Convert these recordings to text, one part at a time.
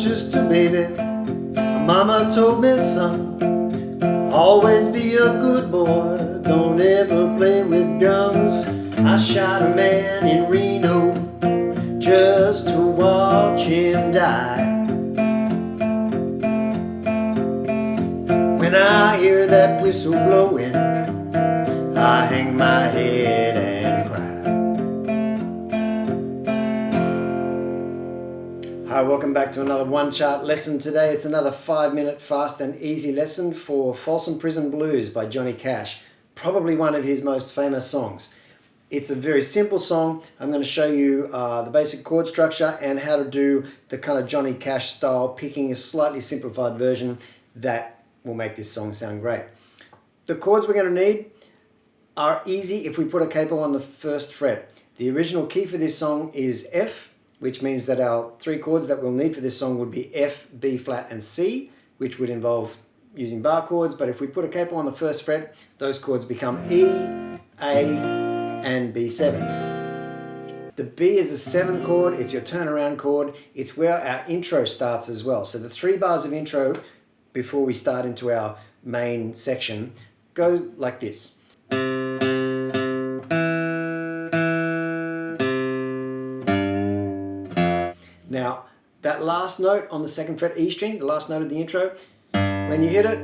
just a baby, my mama told me, son, always be a good boy, don't ever play with guns. I shot a man in Reno just to watch him die. When I hear that whistle blowing, I hang my head and cry. Hi, welcome back to another One Chart lesson today. It's another 5-minute fast and easy lesson for Folsom Prison Blues by Johnny Cash, probably one of his most famous songs. It's a very simple song. I'm going to show you the basic chord structure and how to do the kind of Johnny Cash style, picking a slightly simplified version that will make this song sound great. The chords we're going to need are easy if we put a capo on the first fret. The original key for this song is F, which means that our 3 chords that we'll need for this song would be F, B flat and C, which would involve using bar chords, but if we put a capo on the first fret, those chords become E, A, and B7. The B is a 7 chord, it's your turnaround chord, it's where our intro starts as well. So the 3 bars of intro before we start into our main section go like this. Now, that last note on the 2nd fret E string, the last note of the intro, when you hit it,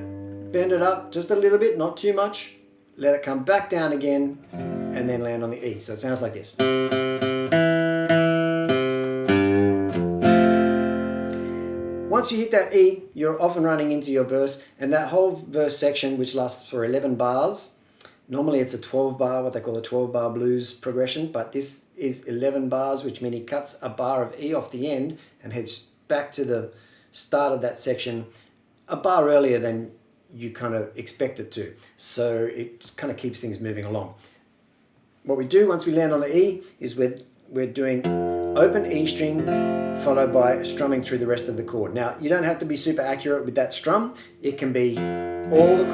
bend it up just a little bit, not too much, let it come back down again, and then land on the E. So it sounds like this. Once you hit that E, you're off and running into your verse, and that whole verse section, which lasts for 11 bars, normally it's a 12 bar, what they call a 12 bar blues progression, but this is 11 bars, which means he cuts a bar of E off the end and heads back to the start of that section a bar earlier than you kind of expect it to. So it kind of keeps things moving along. What we do once we land on the E is we're doing open E string followed by strumming through the rest of the chord. Now, you don't have to be super accurate with that strum. It can be all the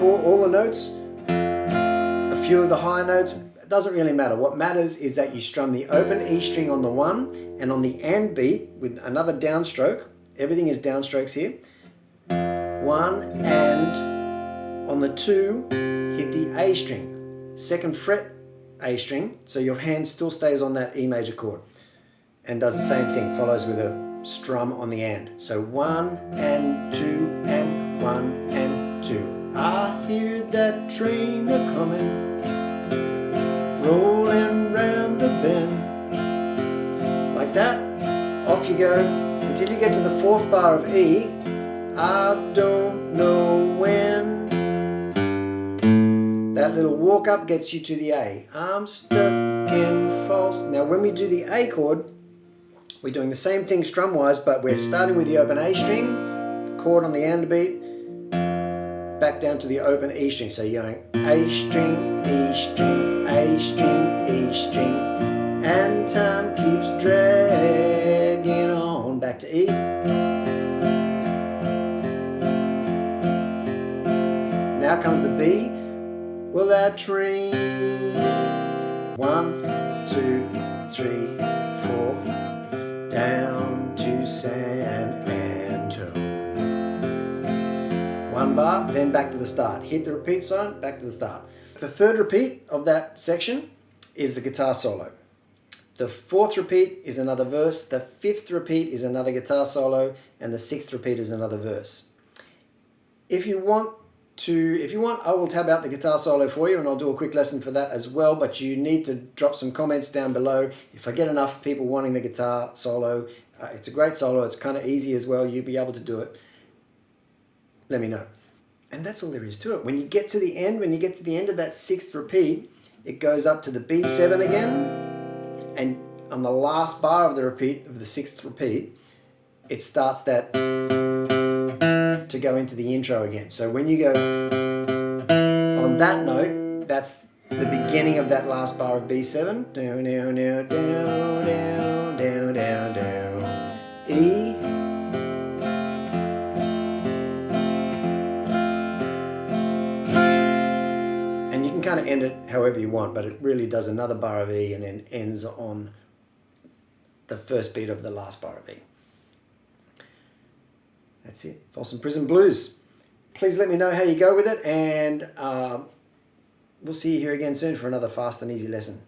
notes, a few of the high notes. It doesn't really matter. What matters is that you strum the open E string on the 1 and on the and beat with another downstroke. Everything is downstrokes here. 1 and on the 2 hit the A string, 2nd fret A string, so your hand still stays on that E major chord and does the same thing, follows with a strum on the and. So 1 and 2 and 1 and 2. I hear that train a-comin', rolling round the bend. Like that, off you go until you get to the 4th bar of E. I don't know when. That little walk up gets you to the A. I'm stuck in false. Now when we do the A chord, we're doing the same thing strum wise, but we're starting with the open A string, the chord on the and beat, back down to the open E string. So you're going A string, E string, A string, E string, and time keeps dragging on back to E. Now comes the B. Well, that train. 1, 2, 3, 4, down to San Antone. 1 bar, then back to the start. Hit the repeat sign, back to the start. The 3rd repeat of that section is the guitar solo. The 4th repeat is another verse. The 5th repeat is another guitar solo, and the 6th repeat is another verse. If you want, I will tab out the guitar solo for you and I'll do a quick lesson for that as well, but you need to drop some comments down below. If I get enough people wanting the guitar solo, it's a great solo, it's kind of easy as well, you'll be able to do it. Let me know. And that's all there is to it. When you get to the end of that 6th repeat, it goes up to the B7 again, and on the last bar of the 6th repeat, it starts that to go into the intro again. So when you go on that note, that's the beginning of that last bar of B7. Down, down, down, down, down, down, down, down. E. And you can kind of end it however you want, but it really does another bar of E and then ends on the first beat of the last bar of E. That's it. Folsom Prison Blues. Please let me know how you go with it, and we'll see you here again soon for another fast and easy lesson.